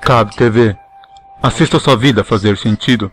Cab TV. Assista sua vida fazer sentido.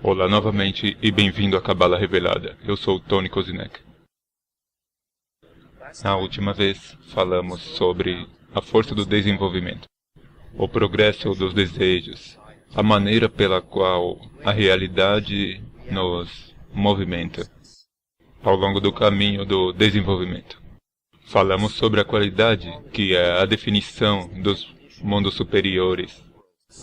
Olá novamente e bem-vindo à Cabala Revelada. Eu sou Tony Kozinek. Na última vez, falamos sobre a força do desenvolvimento, o progresso dos desejos, a maneira pela qual a realidade nos movimenta ao longo do caminho do desenvolvimento. Falamos sobre a qualidade, que é a definição dos mundos superiores,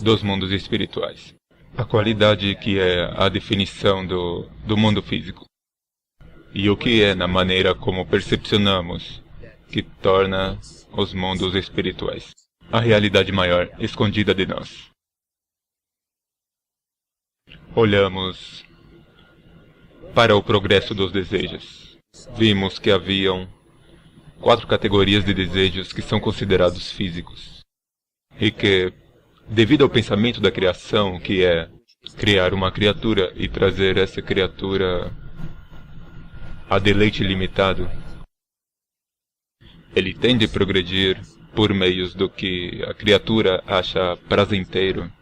dos mundos espirituais. A qualidade, que é a definição do mundo físico. E o que é na maneira como percepcionamos, que torna os mundos espirituais. A realidade maior escondida de nós. Olhamos para o progresso dos desejos. Vimos que haviam 4 categorias de desejos que são considerados físicos. E que, devido ao pensamento da criação, que é criar uma criatura e trazer essa criatura a deleite limitado, ele tende a progredir por meios do que a criatura acha prazenteiro,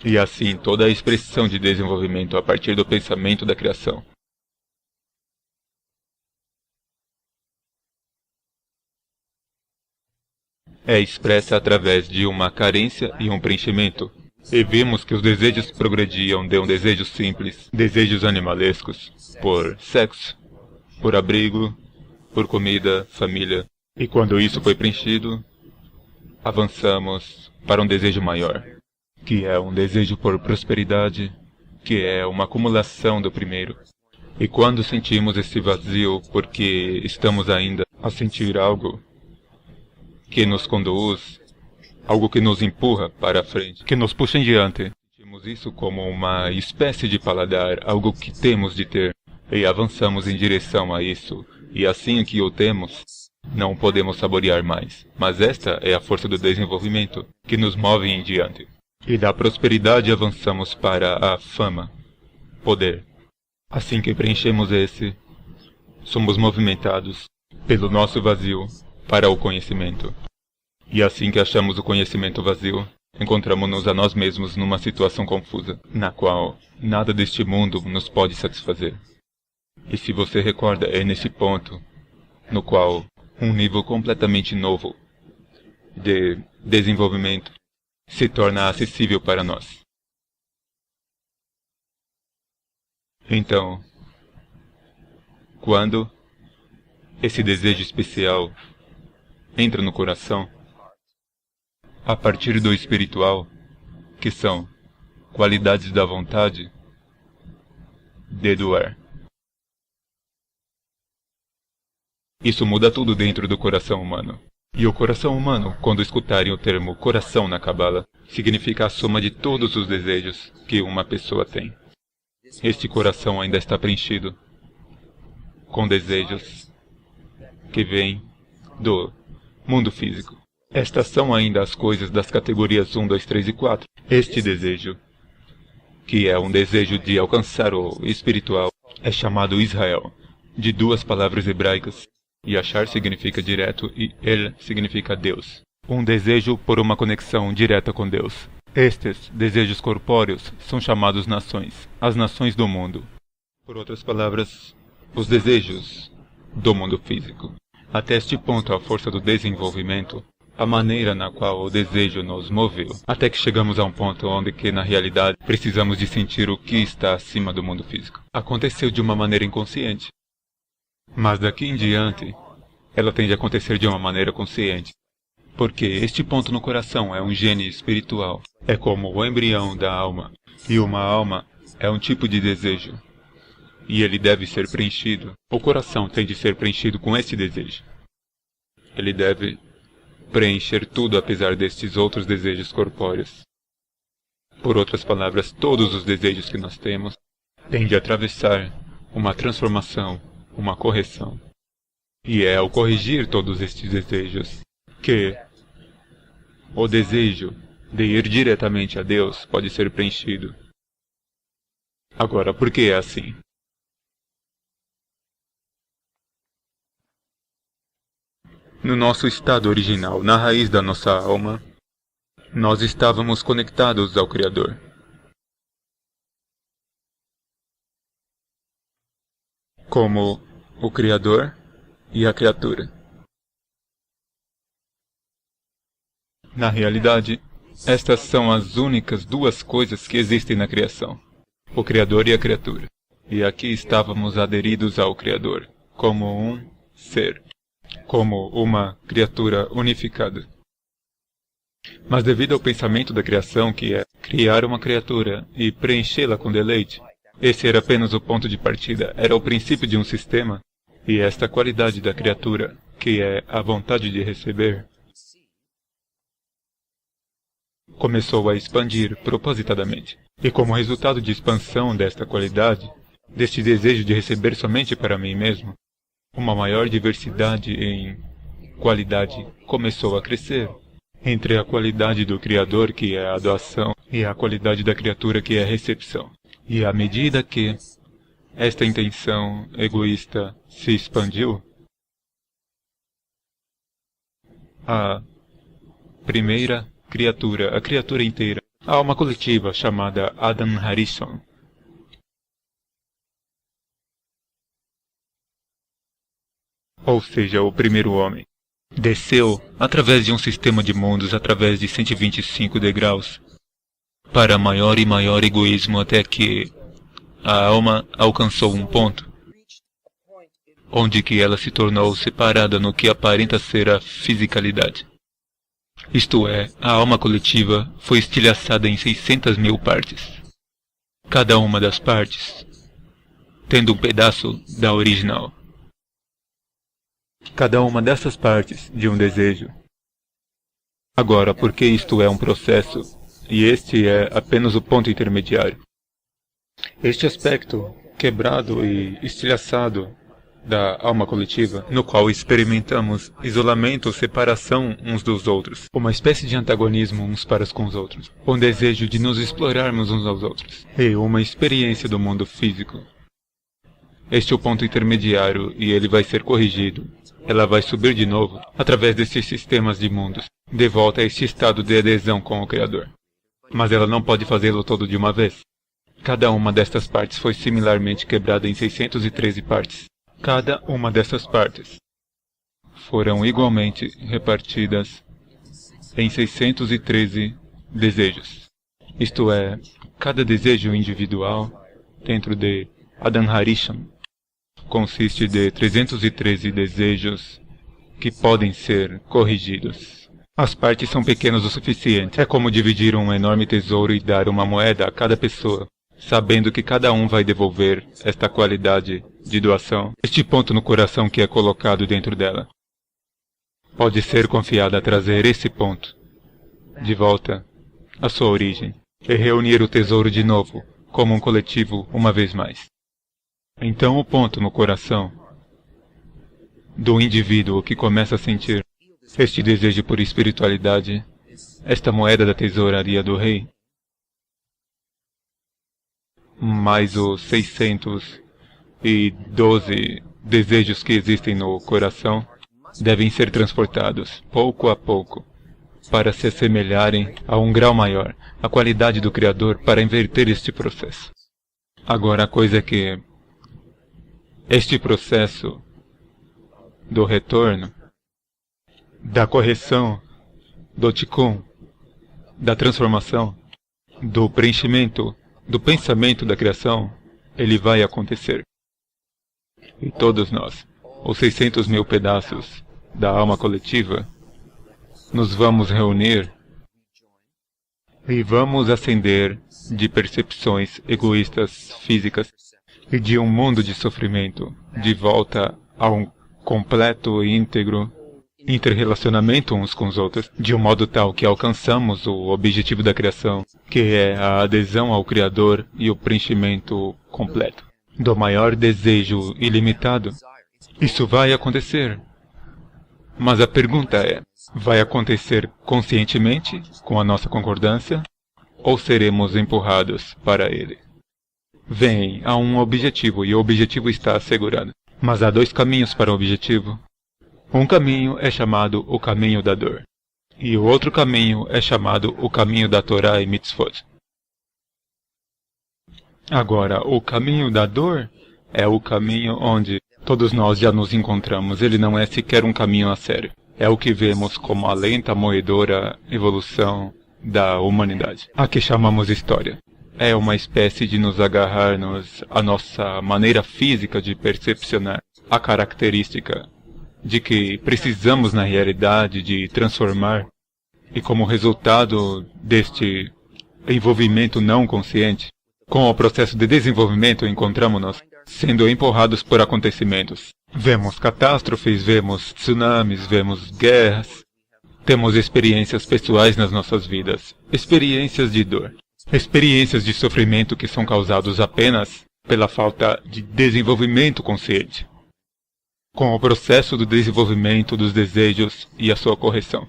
e assim toda a expressão de desenvolvimento a partir do pensamento da criação. É expressa através de uma carência e um preenchimento. E vimos que os desejos progrediam de um desejo simples, desejos animalescos, por sexo, por abrigo, por comida, família. E quando isso foi preenchido, avançamos para um desejo maior, que é um desejo por prosperidade, que é uma acumulação do primeiro. E quando sentimos esse vazio porque estamos ainda a sentir algo que nos conduz, algo que nos empurra para a frente, que nos puxa em diante. Sentimos isso como uma espécie de paladar, algo que temos de ter, e avançamos em direção a isso, e assim que o temos, não podemos saborear mais. Mas esta é a força do desenvolvimento, que nos move em diante. E da prosperidade avançamos para a fama, poder. Assim que preenchemos esse, somos movimentados pelo nosso vazio para o conhecimento. E assim que achamos o conhecimento vazio, encontramos-nos a nós mesmos numa situação confusa, na qual nada deste mundo nos pode satisfazer. E se você recorda, é nesse ponto no qual um nível completamente novo de desenvolvimento se torna acessível para nós. Então, quando esse desejo especial entra no coração, a partir do espiritual, que são qualidades da vontade, de doar. Isso muda tudo dentro do coração humano. E o coração humano, quando escutarem o termo coração na Cabala, significa a soma de todos os desejos que uma pessoa tem. Este coração ainda está preenchido com desejos que vêm do mundo físico. Estas são ainda as coisas das categorias 1, 2, 3 e 4. Este desejo que é um desejo de alcançar o espiritual, é chamado Israel, de duas palavras hebraicas. Yashar significa direto e El significa Deus. Um desejo por uma conexão direta com Deus. Estes desejos corpóreos são chamados nações, as nações do mundo. Por outras palavras, os desejos do mundo físico. Até este ponto, a força do desenvolvimento, a maneira na qual o desejo nos moveu, até que chegamos a um ponto onde que, na realidade, precisamos de sentir o que está acima do mundo físico. Aconteceu de uma maneira inconsciente. Mas daqui em diante, ela tende a acontecer de uma maneira consciente. Porque este ponto no coração é um gene espiritual. É como o embrião da alma. E uma alma é um tipo de desejo. E ele deve ser preenchido. O coração tem de ser preenchido com esse desejo. Ele deve preencher tudo apesar destes outros desejos corpóreos. Por outras palavras, todos os desejos que nós temos têm de atravessar uma transformação, uma correção. E é ao corrigir todos estes desejos que o desejo de ir diretamente a Deus pode ser preenchido. Agora, por que é assim? No nosso estado original, na raiz da nossa alma, nós estávamos conectados ao Criador. Como o Criador e a criatura. Na realidade, estas são as únicas duas coisas que existem na criação. O Criador e a criatura. E aqui estávamos aderidos ao Criador, como um ser. Como uma criatura unificada. Mas devido ao pensamento da criação, que é criar uma criatura e preenchê-la com deleite, esse era apenas o ponto de partida, era o princípio de um sistema, e esta qualidade da criatura, que é a vontade de receber, começou a expandir propositadamente. E como resultado de expansão desta qualidade, deste desejo de receber somente para mim mesmo, uma maior diversidade em qualidade começou a crescer. Entre a qualidade do Criador, que é a doação, e a qualidade da criatura, que é a recepção. E à medida que esta intenção egoísta se expandiu, a primeira criatura, a criatura inteira, a alma coletiva chamada Adam Harrison, ou seja, o primeiro homem, desceu através de um sistema de mundos, através de 125 degraus, para maior e maior egoísmo, até que a alma alcançou um ponto, onde que ela se tornou separada no que aparenta ser a fisicalidade. Isto é, a alma coletiva foi estilhaçada em 600.000 partes, cada uma das partes tendo um pedaço da original. Cada uma dessas partes de um desejo. Agora, porque isto é um processo, e este é apenas o ponto intermediário. Este aspecto quebrado e estilhaçado da alma coletiva, no qual experimentamos isolamento ou separação uns dos outros, uma espécie de antagonismo uns para com os outros, um desejo de nos explorarmos uns aos outros, e uma experiência do mundo físico. Este é o ponto intermediário e ele vai ser corrigido. Ela vai subir de novo, através desses sistemas de mundos, de volta a este estado de adesão com o Criador. Mas ela não pode fazê-lo todo de uma vez. Cada uma destas partes foi similarmente quebrada em 613 partes. Cada uma dessas partes foram igualmente repartidas em 613 desejos. Isto é, cada desejo individual, dentro de Adam Harrison, consiste de 313 desejos que podem ser corrigidos. As partes são pequenas o suficiente. É como dividir um enorme tesouro e dar uma moeda a cada pessoa, sabendo que cada um vai devolver esta qualidade de doação. Este ponto no coração que é colocado dentro dela pode ser confiado a trazer esse ponto de volta à sua origem e reunir o tesouro de novo, como um coletivo uma vez mais. Então o ponto no coração do indivíduo que começa a sentir este desejo por espiritualidade, esta moeda da tesouraria do rei, mais os 612 desejos que existem no coração devem ser transportados, pouco a pouco, para se assemelharem a um grau maior, a qualidade do Criador, para inverter este processo. Agora a coisa é que este processo do retorno, da correção, do tikkun, da transformação, do preenchimento, do pensamento da criação, ele vai acontecer. E todos nós, os 600 mil pedaços da alma coletiva, nos vamos reunir e vamos ascender de percepções egoístas físicas e de um mundo de sofrimento de volta a um completo e íntegro interrelacionamento uns com os outros, de um modo tal que alcançamos o objetivo da criação, que é a adesão ao Criador e o preenchimento completo do maior desejo ilimitado. Isso vai acontecer. Mas a pergunta é, vai acontecer conscientemente, com a nossa concordância, ou seremos empurrados para ele? Vem, há um objetivo e o objetivo está assegurado. Mas há dois caminhos para o objetivo. Um caminho é chamado o caminho da dor. E o outro caminho é chamado o caminho da Torá e Mitzvot. Agora, o caminho da dor é o caminho onde todos nós já nos encontramos. Ele não é sequer um caminho a sério. É o que vemos como a lenta, moedora evolução da humanidade. A que chamamos história. É uma espécie de nos agarrarmos à nossa maneira física de percepcionar a característica de que precisamos na realidade de transformar, e como resultado deste envolvimento não consciente, com o processo de desenvolvimento encontramos-nos sendo empurrados por acontecimentos. Vemos catástrofes, vemos tsunamis, vemos guerras, temos experiências pessoais nas nossas vidas, experiências de dor, experiências de sofrimento que são causados apenas pela falta de desenvolvimento consciente, com o processo do desenvolvimento dos desejos e a sua correção.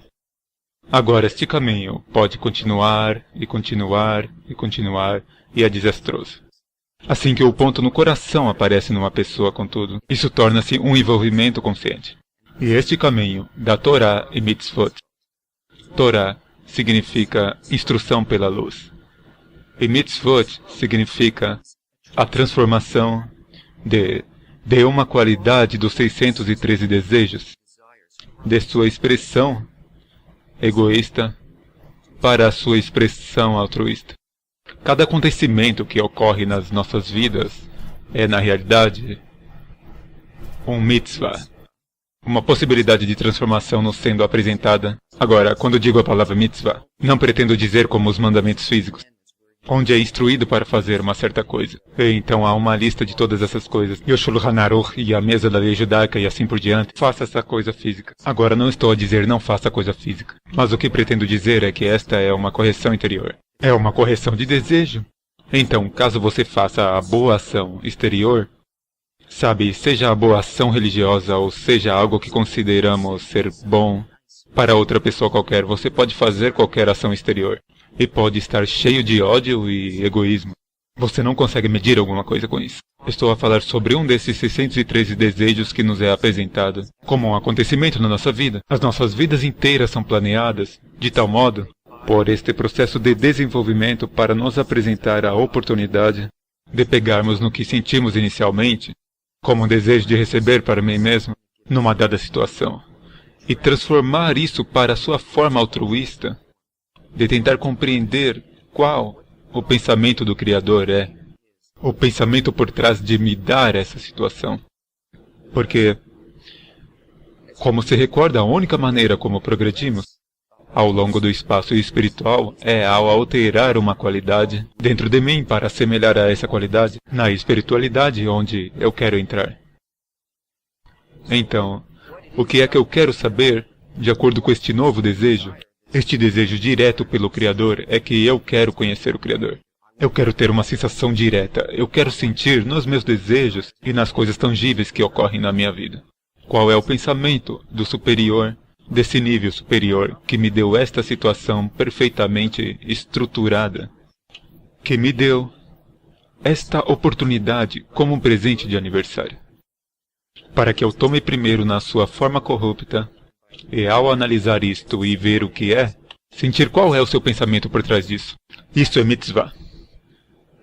Agora este caminho pode continuar e continuar e continuar e é desastroso. Assim que o ponto no coração aparece numa pessoa, contudo, isso torna-se um envolvimento consciente. E este caminho da Torá e Mitzvot. Torá significa instrução pela luz. E Mitzvot significa a transformação de uma qualidade dos 613 desejos, de sua expressão egoísta para a sua expressão altruísta. Cada acontecimento que ocorre nas nossas vidas é, na realidade, um mitzvah, uma possibilidade de transformação nos sendo apresentada. Agora, quando digo a palavra mitzvah, não pretendo dizer como os mandamentos físicos, onde é instruído para fazer uma certa coisa. E então há uma lista de todas essas coisas. E o Shulchan Aruch e a mesa da lei judaica e assim por diante. Faça essa coisa física. Agora não estou a dizer não faça coisa física. Mas o que pretendo dizer é que esta é uma correção interior. É uma correção de desejo. Então, caso você faça a boa ação exterior, sabe, seja a boa ação religiosa ou seja algo que consideramos ser bom para outra pessoa qualquer, você pode fazer qualquer ação exterior. E pode estar cheio de ódio e egoísmo. Você não consegue medir alguma coisa com isso. Estou a falar sobre um desses 613 desejos que nos é apresentado como um acontecimento na nossa vida. As nossas vidas inteiras são planeadas de tal modo por este processo de desenvolvimento para nos apresentar a oportunidade de pegarmos no que sentimos inicialmente, como um desejo de receber para mim mesmo, numa dada situação, e transformar isso para a sua forma altruísta, de tentar compreender qual o pensamento do Criador é, o pensamento por trás de me dar essa situação. Porque, como se recorda, a única maneira como progredimos ao longo do espaço espiritual é ao alterar uma qualidade dentro de mim para assemelhar a essa qualidade na espiritualidade onde eu quero entrar. Então, o que é que eu quero saber, de acordo com este novo desejo? Este desejo direto pelo Criador é que eu quero conhecer o Criador. Eu quero ter uma sensação direta. Eu quero sentir nos meus desejos e nas coisas tangíveis que ocorrem na minha vida. Qual é o pensamento do superior, desse nível superior, que me deu esta situação perfeitamente estruturada? Que me deu esta oportunidade como um presente de aniversário, para que eu tome primeiro na sua forma corrupta, e ao analisar isto e ver o que é, sentir qual é o seu pensamento por trás disso. Isso é mitzvah.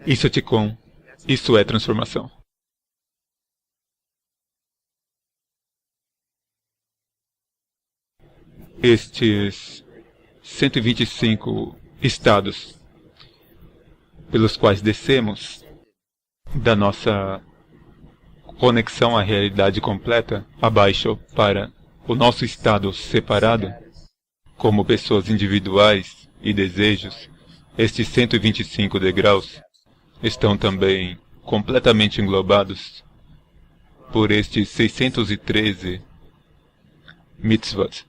Isso é tikkun. Isso é transformação. Estes 125 estados pelos quais descemos da nossa conexão à realidade completa abaixo para o nosso estado separado, como pessoas individuais e desejos, estes 125 degraus estão também completamente englobados por estes 613 mitzvot,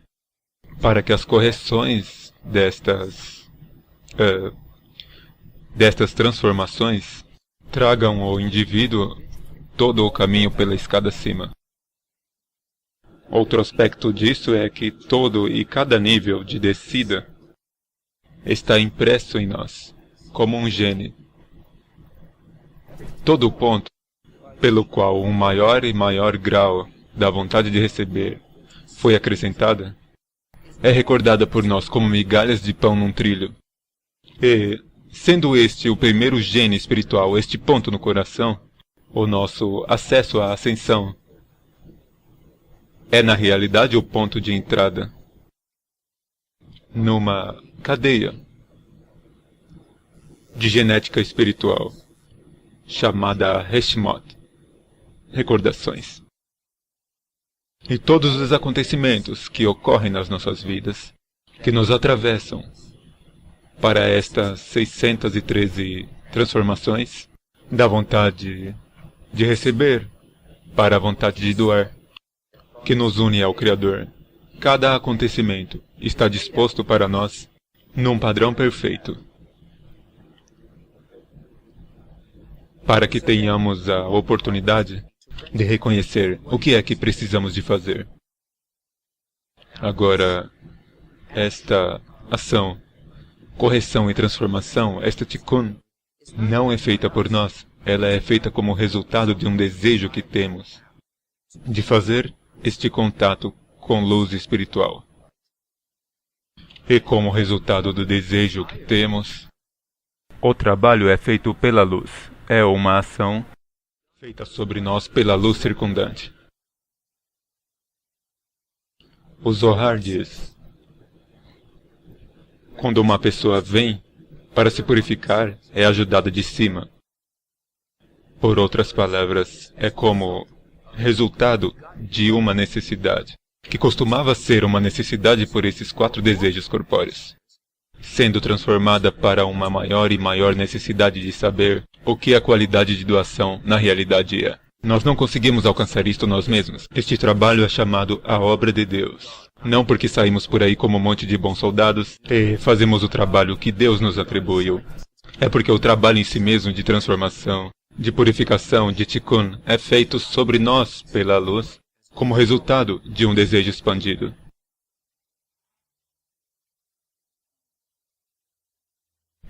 para que as correções destas transformações tragam ao indivíduo todo o caminho pela escada acima. Outro aspecto disso é que todo e cada nível de descida está impresso em nós, como um gene. Todo o ponto pelo qual um maior e maior grau da vontade de receber foi acrescentada, é recordada por nós como migalhas de pão num trilho. E, sendo este o primeiro gene espiritual, este ponto no coração, o nosso acesso à ascensão é na realidade o ponto de entrada numa cadeia de genética espiritual chamada Heshmot, recordações. E todos os acontecimentos que ocorrem nas nossas vidas, que nos atravessam para estas 613 transformações, da vontade de receber para a vontade de doar, que nos une ao Criador. Cada acontecimento está disposto para nós num padrão perfeito, para que tenhamos a oportunidade de reconhecer o que é que precisamos de fazer. Agora, esta ação, correção e transformação, esta tikkun, não é feita por nós, ela é feita como resultado de um desejo que temos de fazer este contato com luz espiritual. E como resultado do desejo que temos, o trabalho é feito pela luz. É uma ação feita sobre nós pela luz circundante. O Zohar diz: quando uma pessoa vem para se purificar, é ajudada de cima. Por outras palavras, é como resultado de uma necessidade, que costumava ser uma necessidade por esses 4 desejos corpóreos, sendo transformada para uma maior e maior necessidade de saber o que a qualidade de doação na realidade é. Nós não conseguimos alcançar isto nós mesmos. Este trabalho é chamado a obra de Deus. Não porque saímos por aí como um monte de bons soldados e fazemos o trabalho que Deus nos atribuiu. É porque o trabalho em si mesmo de transformação, de purificação, de tikkun, é feito sobre nós pela luz, como resultado de um desejo expandido.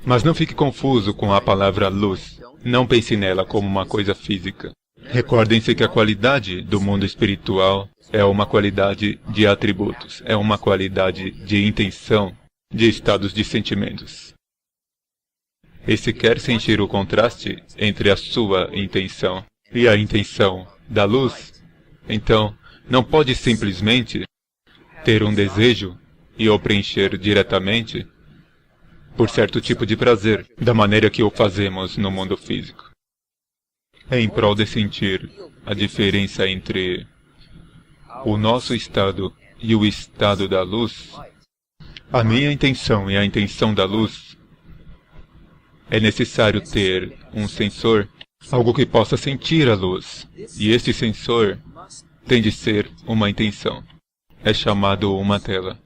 Mas não fique confuso com a palavra luz. Não pense nela como uma coisa física. Recordem-se que a qualidade do mundo espiritual é uma qualidade de atributos, é uma qualidade de intenção, de estados de sentimentos. E se quer sentir o contraste entre a sua intenção e a intenção da luz, então não pode simplesmente ter um desejo e o preencher diretamente por certo tipo de prazer, da maneira que o fazemos no mundo físico. Em prol de sentir a diferença entre o nosso estado e o estado da luz, a minha intenção e a intenção da luz, é necessário ter um sensor, algo que possa sentir a luz, e este sensor tem de ser uma intenção. É chamado uma tela.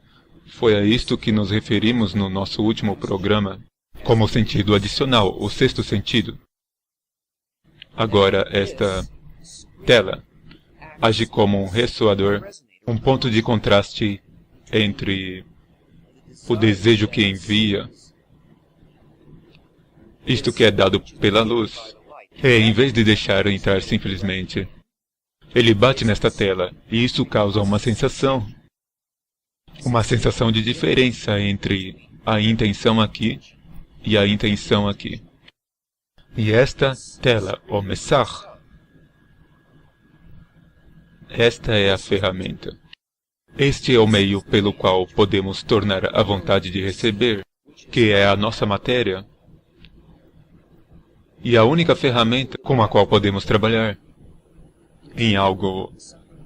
Foi a isto que nos referimos no nosso último programa, como sentido adicional, o sexto sentido. Agora, esta tela age como um ressoador, um ponto de contraste entre o desejo que envia, isto que é dado pela luz, E em vez de deixar entrar simplesmente, ele bate nesta tela e isso causa uma sensação de diferença entre a intenção aqui e a intenção aqui. E esta tela, o Messach, esta é a ferramenta. Este é o meio pelo qual podemos tornar a vontade de receber, que é a nossa matéria, e a única ferramenta com a qual podemos trabalhar em algo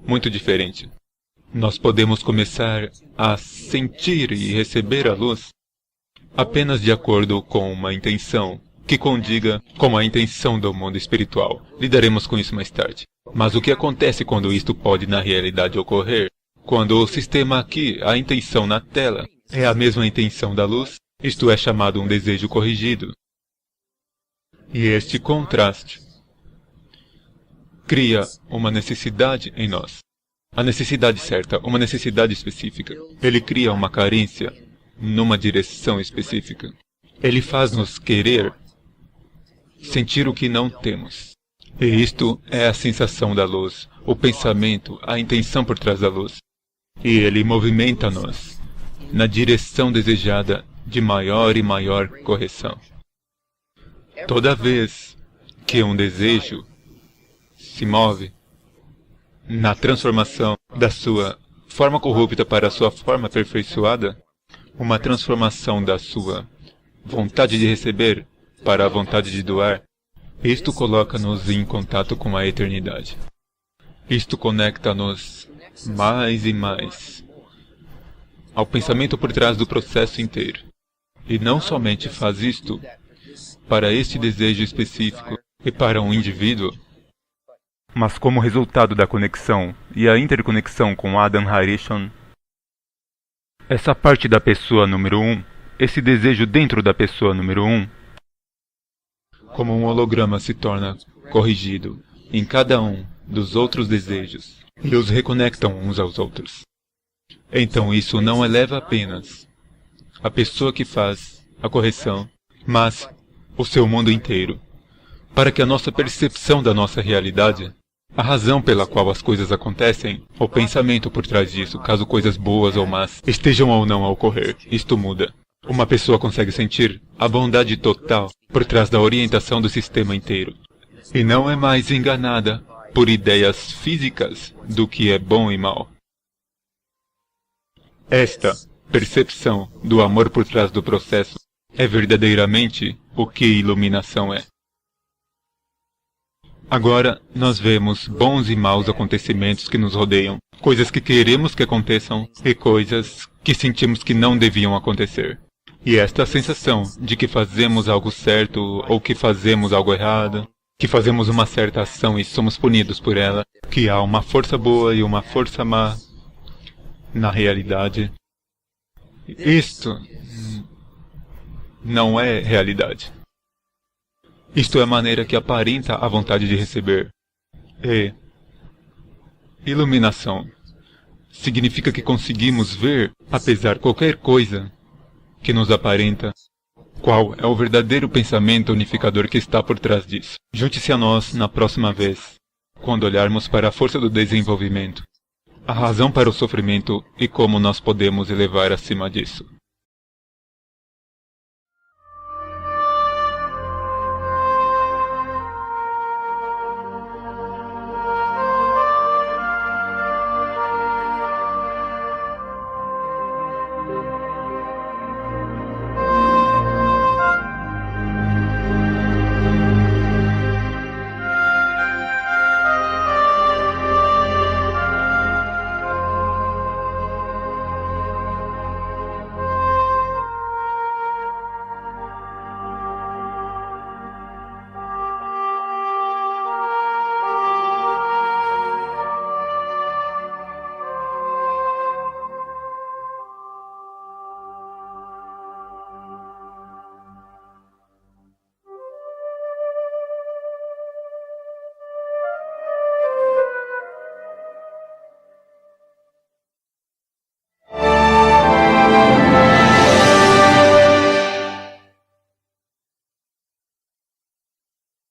muito diferente. Nós podemos começar a sentir e receber a luz apenas de acordo com uma intenção que condiga com a intenção do mundo espiritual. Lidaremos com isso mais tarde. Mas o que acontece quando isto pode na realidade ocorrer? Quando o sistema aqui, a intenção na tela, é a mesma intenção da luz, isto é chamado um desejo corrigido. E este contraste cria uma necessidade em nós. A necessidade certa, uma necessidade específica. Ele cria uma carência numa direção específica. Ele faz-nos querer sentir o que não temos. E isto é a sensação da luz, o pensamento, a intenção por trás da luz. E ele movimenta-nos na direção desejada de maior e maior correção. Toda vez que um desejo se move na transformação da sua forma corrupta para a sua forma aperfeiçoada, uma transformação da sua vontade de receber para a vontade de doar, isto coloca-nos em contato com a eternidade. Isto conecta-nos mais e mais ao pensamento por trás do processo inteiro. E não somente faz isto para este desejo específico e para um indivíduo, mas como resultado da conexão e a interconexão com Adam Harishon, essa parte da pessoa número 1, esse desejo dentro da pessoa número 1, como um holograma se torna corrigido em cada um dos outros desejos e os reconectam uns aos outros. Então isso não eleva apenas a pessoa que faz a correção, mas o seu mundo inteiro, para que a nossa percepção da nossa realidade, a razão pela qual as coisas acontecem, o pensamento por trás disso, caso coisas boas ou más estejam ou não a ocorrer, isto muda. Uma pessoa consegue sentir a bondade total por trás da orientação do sistema inteiro. E não é mais enganada por ideias físicas do que é bom e mal. Esta percepção do amor por trás do processo é verdadeiramente o que iluminação é. Agora nós vemos bons e maus acontecimentos que nos rodeiam, coisas que queremos que aconteçam e coisas que sentimos que não deviam acontecer. E esta sensação de que fazemos algo certo ou que fazemos algo errado, que fazemos uma certa ação e somos punidos por ela, que há uma força boa e uma força má na realidade, isto não é realidade. Isto é a maneira que aparenta a vontade de receber. E iluminação significa que conseguimos ver, apesar de qualquer coisa que nos aparenta, qual é o verdadeiro pensamento unificador que está por trás disso. Junte-se a nós na próxima vez, quando olharmos para a força do desenvolvimento, a razão para o sofrimento e como nós podemos elevar acima disso.